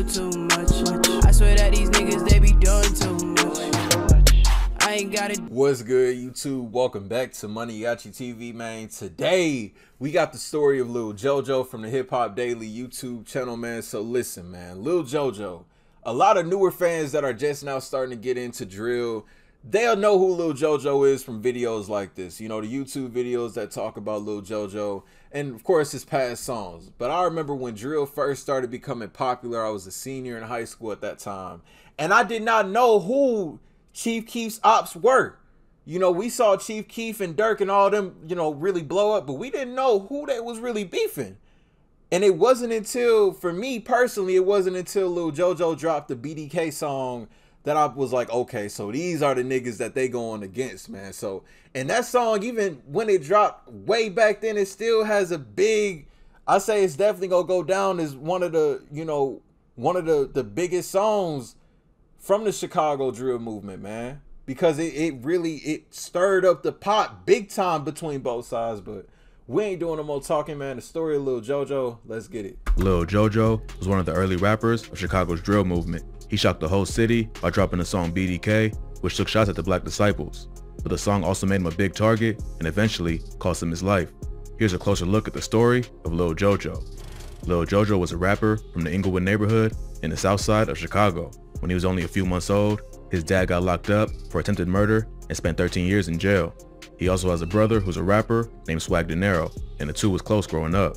do too much. I swear that these niggas, they be doing too much. I ain't got it. What's good, YouTube? Welcome back to Money Got You TV, man. Today, we got the story of Lil JoJo from the Hip Hop Daily YouTube channel, man. So listen, man, Lil JoJo, a lot of newer fans that are just now starting to get into drill, they'll know who Lil JoJo is from videos like this. You know, the YouTube videos that talk about Lil JoJo and, of course, his past songs. But I remember when drill first started becoming popular, I was a senior in high school at that time. And I did not know who Chief Keef's ops were. You know, we saw Chief Keef and Durk and all them, you know, really blow up, but we didn't know who they was really beefing. And it wasn't until, for me personally, it wasn't until Lil JoJo dropped the BDK song that I was like, okay, so these are the niggas that they going against, man. So, and that song, even when it dropped way back then, it still has a big, I say it's definitely gonna go down as one of the, you know, one of the biggest songs from the Chicago drill movement, man. Because it really stirred up the pot big time between both sides. But we ain't doing no more talking, man. The story of Lil JoJo, let's get it. Lil JoJo was one of the early rappers of Chicago's drill movement. He shocked the whole city by dropping the song BDK, which took shots at the Black disciples. But the song also made him a big target and eventually cost him his life. Here's a closer look at the story of Lil JoJo. Lil JoJo was a rapper from the Inglewood neighborhood in the south side of Chicago. When he was only a few months old, his dad got locked up for attempted murder and spent 13 years in jail. He also has a brother who's a rapper named Swag De Niro, and the two was close growing up.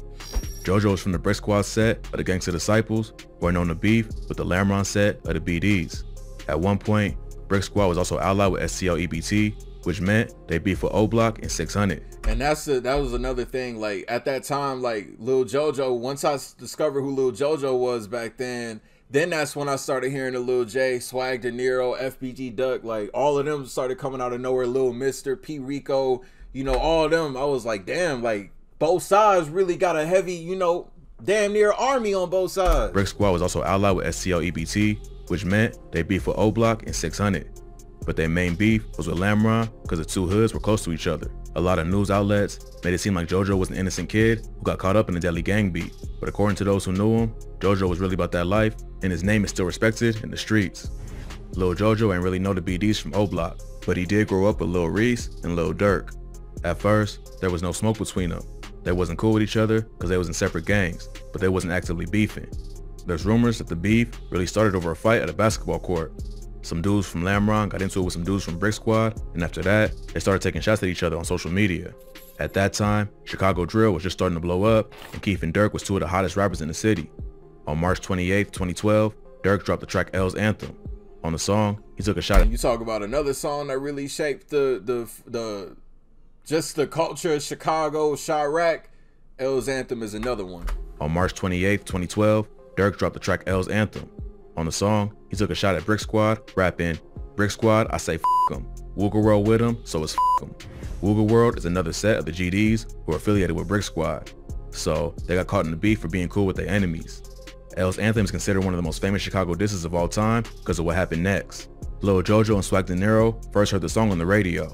JoJo was from the Brick Squad set of the Gangsta Disciples, who are known to beef with the Lamron set of the BDs. At one point, Brick Squad was also allied with STL EBT, which meant they beefed with O Block and 600. And that was another thing. Like at that time, like Lil JoJo, once I discovered who Lil JoJo was back then that's when I started hearing the Lil J, Swag De Niro, FBG Duck, like all of them started coming out of nowhere. Lil Mister, P Rico, you know, all of them. I was like, damn, like both sides really got a heavy, you know, damn near army on both sides. Brick Squad was also allied with STL EBT, which meant they beefed with O Block and 600. But their main beef was with Lamron because the two hoods were close to each other. A lot of news outlets made it seem like JoJo was an innocent kid who got caught up in a deadly gang beef. But according to those who knew him, JoJo was really about that life, and his name is still respected in the streets. Lil JoJo ain't really know the BDs from O Block, but he did grow up with Lil Reese and Lil Durk. At first, there was no smoke between them. They wasn't cool with each other because they was in separate gangs, but they wasn't actively beefing. There's rumors that the beef really started over a fight at a basketball court. Some dudes from Lamron got into it with some dudes from Brick Squad, and after that, they started taking shots at each other on social media. At that time, Chicago drill was just starting to blow up, and Keef and Durk was two of the hottest rappers in the city. On March 28, 2012, Durk dropped the track L's Anthem. On the song, he took a shot at— You talk about another song that really shaped just the culture of Chicago, Chirac. L's Anthem is another one. On March 28, 2012, Durk dropped the track L's Anthem. On the song, he took a shot at Brick Squad, rapping, "Brick Squad, I say f*** 'em. Wooga World with him, so it's f*** 'em." Wooga World is another set of the GDs who are affiliated with Brick Squad. So they got caught in the beef for being cool with their enemies. L's Anthem is considered one of the most famous Chicago disses of all time because of what happened next. Lil JoJo and Swag De Niro first heard the song on the radio.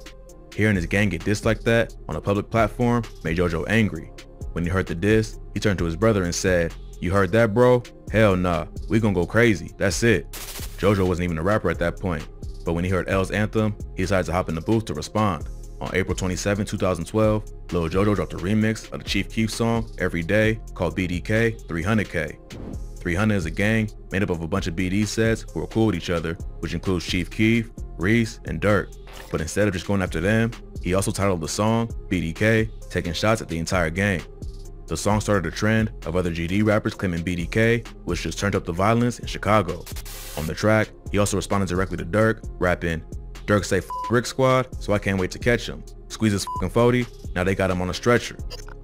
Hearing his gang get dissed like that on a public platform made JoJo angry. When he heard the diss, he turned to his brother and said, "You heard that, bro? Hell nah, we gonna go crazy, that's it." JoJo wasn't even a rapper at that point, but when he heard L's Anthem, he decided to hop in the booth to respond. On April 27, 2012, Lil JoJo dropped a remix of the Chief Keef song, Every Day, called BDK 300K. 300 is a gang made up of a bunch of BD sets who are cool with each other, which includes Chief Keef, Reese, and Durk. But instead of just going after them, he also titled the song BDK, taking shots at the entire gang. The song started a trend of other GD rappers claiming BDK, which just turned up the violence in Chicago. On the track, he also responded directly to Durk, rapping, "Durk say f*** Brick Squad, so I can't wait to catch him. Squeeze his f***ing 40, now they got him on a stretcher."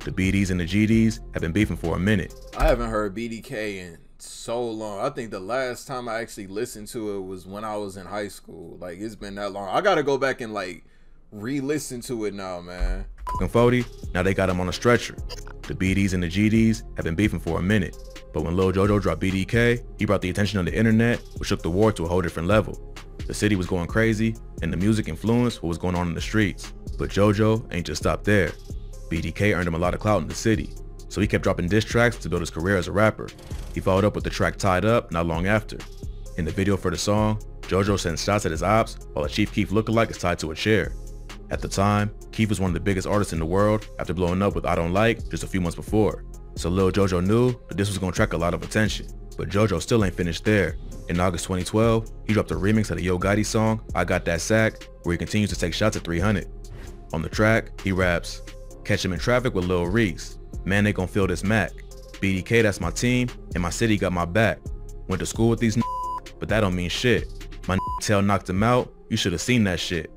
The BDs and the GDs have been beefing for a minute. I haven't heard BDK in so long. I think the last time I actually listened to it was when I was in high school. Like, it's been that long. I gotta go back and like re-listen to it now, man. F***ing 40, now they got him on a stretcher. The BDs and the GDs have been beefing for a minute, but when Lil JoJo dropped BDK, he brought the attention of the internet, which took the war to a whole different level. The city was going crazy, and the music influenced what was going on in the streets. But JoJo ain't just stopped there. BDK earned him a lot of clout in the city, so he kept dropping diss tracks to build his career as a rapper. He followed up with the track Tied Up not long after. In the video for the song, JoJo sends shots at his ops while a Chief Keef lookalike is tied to a chair. At the time, Keef was one of the biggest artists in the world after blowing up with I Don't Like just a few months before. So Lil JoJo knew that this was gonna attract a lot of attention. But JoJo still ain't finished there. In August 2012, he dropped a remix of the Yo Gotti song, I Got That Sack, where he continues to take shots at 300. On the track, he raps, "Catch him in traffic with Lil Reese. Man, they gon' feel this Mac. BDK, that's my team, and my city got my back. Went to school with these but that don't mean shit. My tail knocked him out, you should've seen that shit."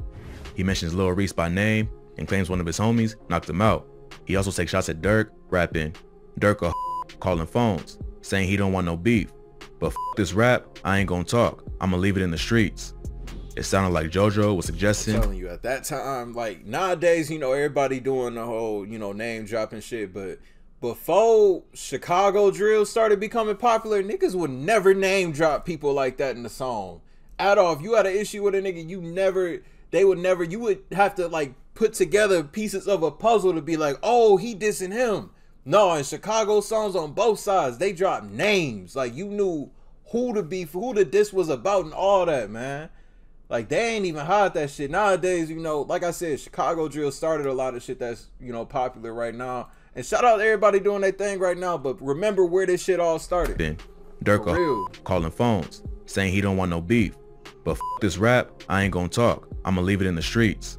He mentions Lil Reese by name and claims one of his homies knocked him out. He also takes shots at Durk, rapping, "Durk a calling phones, saying he don't want no beef. But this rap, I ain't gonna talk, I'ma leave it in the streets." It sounded like JoJo was suggesting, I'm telling you, at that time, like nowadays, you know, everybody doing the whole, you know, name dropping shit, but before Chicago drill started becoming popular, niggas would never name drop people like that in the song at all. If you had an issue with a nigga, you would have to like put together pieces of a puzzle to be like, oh, he dissing him. No, in Chicago songs on both sides, they dropped names. Like you knew who the beef, who the diss was about and all that, man. Like they ain't even hide that shit. Nowadays, you know, like I said, Chicago drill started a lot of shit that's, you know, popular right now. And shout out to everybody doing their thing right now, but remember where this shit all started. Then Durk calling phones, saying he don't want no beef. But this rap, I ain't gonna talk, I'ma leave it in the streets.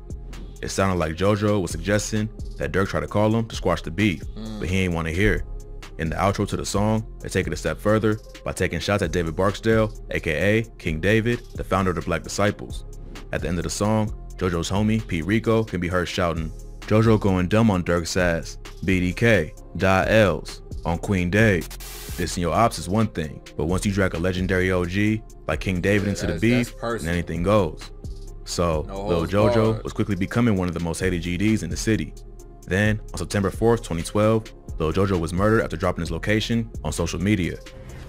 It sounded like JoJo was suggesting that Durk tried to call him to squash the beef, but he ain't want to hear it. In the outro to the song, they take it a step further by taking shots at David Barksdale, aka King David, the founder of the Black Disciples. At the end of the song, JoJo's homie, Pete Rico, can be heard shouting, "JoJo going dumb on Durk's ass, BDK, die L's, on Queen Dave. Dissing your ops is one thing, but once you drag a legendary OG like King David into the beef, then anything goes." So, Lil JoJo was quickly becoming one of the most hated GDs in the city. Then, on September 4th, 2012, Lil JoJo was murdered after dropping his location on social media.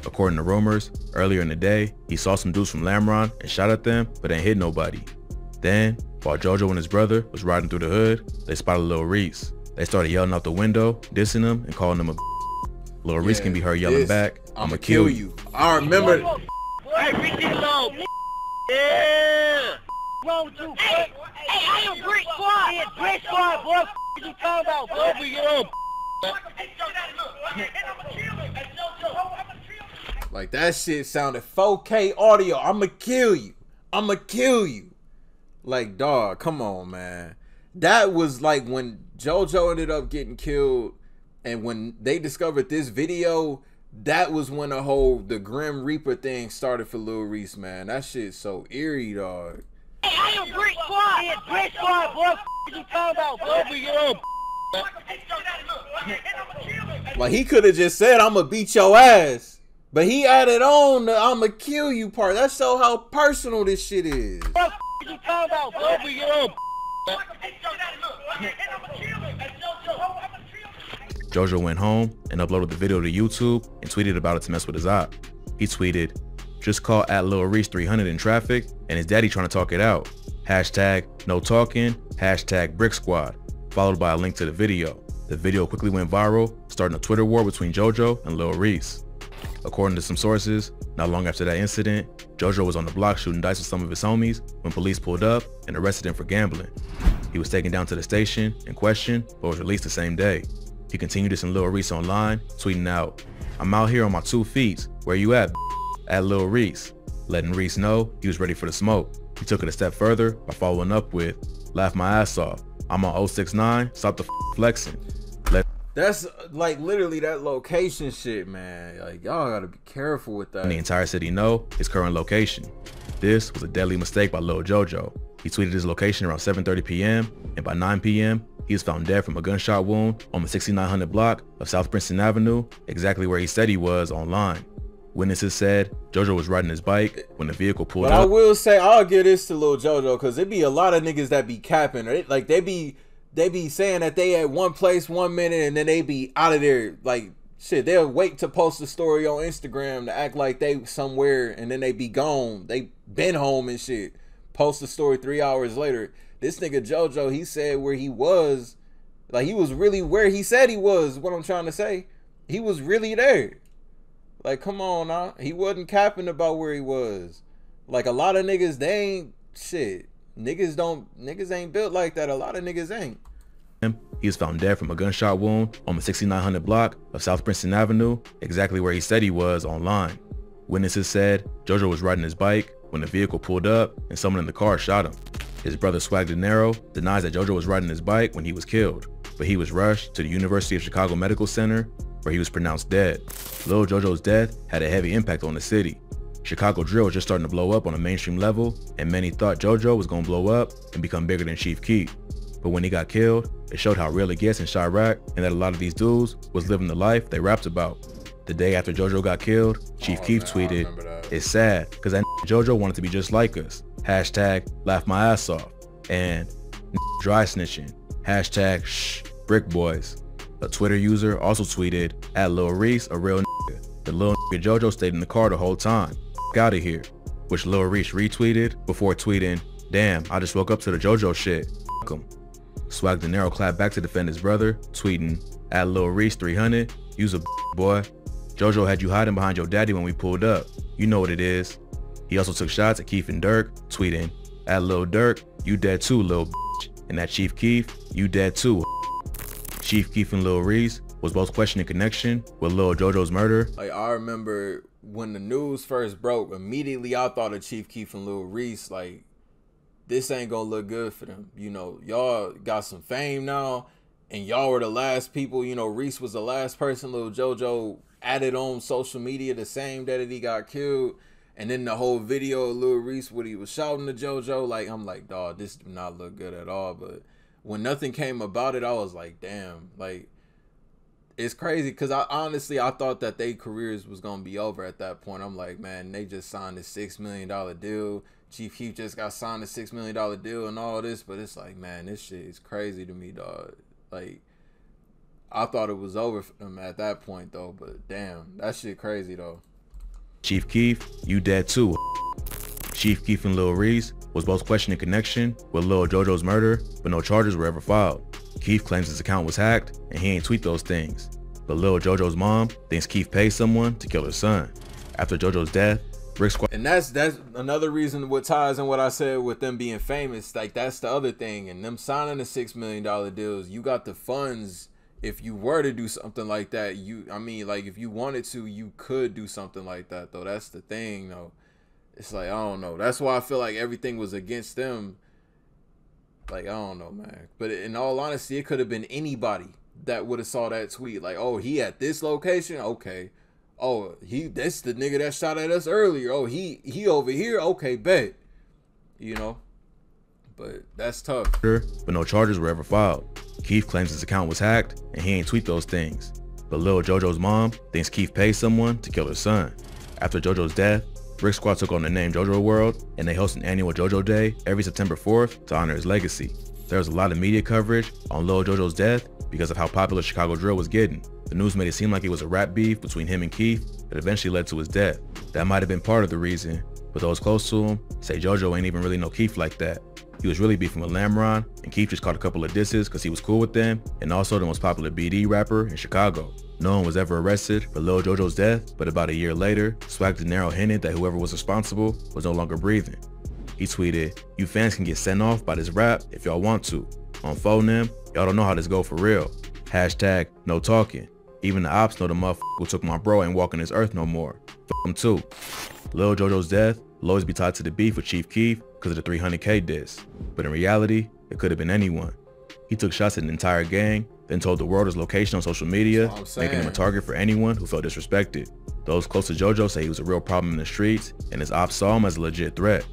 According to rumors, earlier in the day, he saw some dudes from Lamron and shot at them, but ain't hit nobody. Then, while JoJo and his brother was riding through the hood, they spotted Lil Reese. They started yelling out the window, dissing him and calling him a Lil Reese can be heard yelling back, "I'ma kill you." I remember. Hey, yeah. Wrong with you, hey, I am Brick Squad. Yeah, Brick Squad, boy. What you talking about, boy? We get on. Like that shit sounded 4K audio. I'ma kill you. I'ma kill you. Like, dog, come on, man. That was like when JoJo ended up getting killed, and when they discovered this video, that was when the Grim Reaper thing started for Lil Reese, man. That shit's so eerie, dog. Hey, I am Brick Squad. Yeah, Brick Squad, boy. What you talking about, boy? We get on. Like he could have just said, "I'ma beat your ass," but he added on the "I'ma kill you" part. That shows how personal this shit is. What you talking about, boy? We get on. JoJo went home and uploaded the video to YouTube and tweeted about it to mess with his op. He tweeted, "Just call at Lil Reese 300 in traffic and his daddy trying to talk it out. Hashtag no talking, hashtag Brick Squad," followed by a link to the video. The video quickly went viral, starting a Twitter war between JoJo and Lil Reese. According to some sources, not long after that incident, JoJo was on the block shooting dice with some of his homies when police pulled up and arrested him for gambling. He was taken down to the station and questioned, but was released the same day. He continued this in Lil Reese online, tweeting out, "I'm out here on my 2 feet, where you at Lil Reese," letting Reese know he was ready for the smoke. He took it a step further by following up with, "Laugh my ass off, I'm on 069, stop the flexing." That's like literally that location shit, man. Like y'all gotta be careful with that. And the entire city know his current location. This was a deadly mistake by Lil JoJo. He tweeted his location around 7:30 p.m. and by 9 p.m. he was found dead from a gunshot wound on the 6900 block of South Princeton Avenue, exactly where he said he was online. Witnesses said JoJo was riding his bike when the vehicle pulled up. But I will say, I'll give this to Lil JoJo, because it be a lot of niggas that be capping. Right? Like they be saying that they at one place 1 minute and then they be out of there. Like shit, they'll wait to post a story on Instagram to act like they somewhere and then they be gone. They been home and shit. Post a story 3 hours later. This nigga JoJo, he said where he was. Like he was really where he said he was, what I'm trying to say. He was really there. Like, come on, nah. He wasn't capping about where he was. Like, a lot of niggas, they ain't shit. Niggas ain't built like that. A lot of niggas ain't. He was found dead from a gunshot wound on the 6900 block of South Princeton Avenue, exactly where he said he was online. Witnesses said JoJo was riding his bike when the vehicle pulled up and someone in the car shot him. His brother Swag De Niro denies that JoJo was riding his bike when he was killed, but he was rushed to the University of Chicago Medical Center where he was pronounced dead. Lil JoJo's death had a heavy impact on the city. Chicago drill was just starting to blow up on a mainstream level, and many thought JoJo was gonna blow up and become bigger than Chief Keef. But when he got killed, it showed how real it gets in Chirac and that a lot of these dudes was living the life they rapped about. The day after JoJo got killed, Chief Keef tweeted, "It's sad, cause that JoJo wanted to be just like us. Hashtag laugh my ass off." And dry snitching. Hashtag shh, brick boys. A Twitter user also tweeted, "At Lil Reese, a real nigga. The little nigga JoJo stayed in the car the whole time. Out of here," which Lil Reese retweeted before tweeting, "Damn, I just woke up to the JoJo shit. F him." Swag De Niro clapped back to defend his brother, tweeting, "At Lil Reese 300, use a boy. JoJo had you hiding behind your daddy when we pulled up. You know what it is." He also took shots at Keef and Dirk, tweeting, "At Lil Dirk, you dead too, lil bitch. And at Chief Keef, you dead too." Chief Keef and Lil Reese was both questioning connection with Lil JoJo's murder. Like, I remember when the news first broke, immediately I thought of Chief Keef and Lil Reese, like, this ain't gonna look good for them. You know, y'all got some fame now, and y'all were the last people, you know, Reese was the last person Lil JoJo added on social media the same day that he got killed. And then the whole video of Lil Reese, when he was shouting to JoJo, like, I'm like, dawg, this do not look good at all. But when nothing came about it, I was like, damn, like, it's crazy, because I thought that their careers was gonna be over at that point. I'm like, man, they just signed a $6 million deal. Chief Keef just got signed a $6 million deal and all this, but it's like, man, this shit is crazy to me, dog. Like, I thought it was over for them at that point, though, but damn, that shit crazy, though. Chief Keef, you dead too. Chief Keef and Lil Reese was both questioning connection with Lil JoJo's murder, but no charges were ever filed. Keef claims his account was hacked, and he ain't tweet those things. But Lil JoJo's mom thinks Keef paid someone to kill her son. After JoJo's death, Brick Squad. And that's another reason what ties in what I said with them being famous. Like, that's the other thing. And them signing the $6 million deals, you got the funds. If you were to do something like that, like, if you wanted to, you could do something like that, though. That's the thing, though. It's like, I don't know. That's why I feel like everything was against them. Like, I don't know, man. But in all honesty, it could have been anybody that would have saw that tweet. Like, oh, he at this location? Okay. Oh, that's the nigga that shot at us earlier. Oh, he over here? Okay, bet. You know? But that's tough. But no charges were ever filed. Keef claims his account was hacked, and he ain't tweet those things. But Lil JoJo's mom thinks Keef paid someone to kill her son. After JoJo's death, Brick Squad took on the name JoJo World, and they host an annual JoJo Day every September 4th to honor his legacy. There was a lot of media coverage on Lil JoJo's death because of how popular Chicago drill was getting. The news made it seem like it was a rap beef between him and Keef that eventually led to his death. That might have been part of the reason, but those close to him say JoJo ain't even really know Keef like that. He was really beefing with Lamron, and Keef just caught a couple of disses because he was cool with them, and also the most popular BD rapper in Chicago. No one was ever arrested for Lil JoJo's death, but about a year later, Swag De Niro hinted that whoever was responsible was no longer breathing. He tweeted, "You fans can get sent off by this rap if y'all want to. On phone them, y'all don't know how this go for real. Hashtag no talking. Even the ops know the motherfucker who took my bro ain't walking this earth no more. F him too." Lil JoJo's death will always be tied to the beef with Chief Keef because of the 300K diss, but in reality, it could have been anyone. He took shots at an entire gang, then told the world his location on social media, making him a target for anyone who felt disrespected. Those close to JoJo say he was a real problem in the streets, and his ops saw him as a legit threat.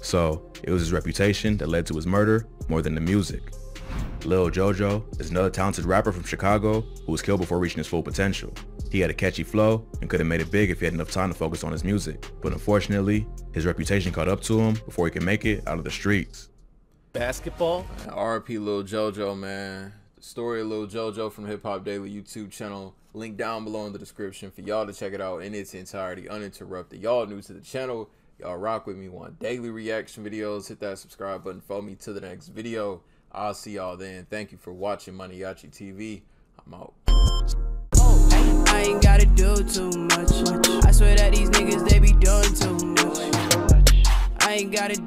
So, it was his reputation that led to his murder more than the music. Lil JoJo is another talented rapper from Chicago who was killed before reaching his full potential. He had a catchy flow and could have made it big if he had enough time to focus on his music, but unfortunately, his reputation caught up to him before he could make it out of the streets. Basketball? R.I.P. Lil JoJo, man. The story of Lil JoJo from Hip Hop Daily YouTube channel. Link down below in the description for y'all to check it out in its entirety, uninterrupted. Y'all new to the channel, y'all rock with me, want daily reaction videos, hit that subscribe button, follow me to the next video. I'll see y'all then. Thank you for watching Maniachi TV. I'm out. I ain't gotta do too much. ain't got it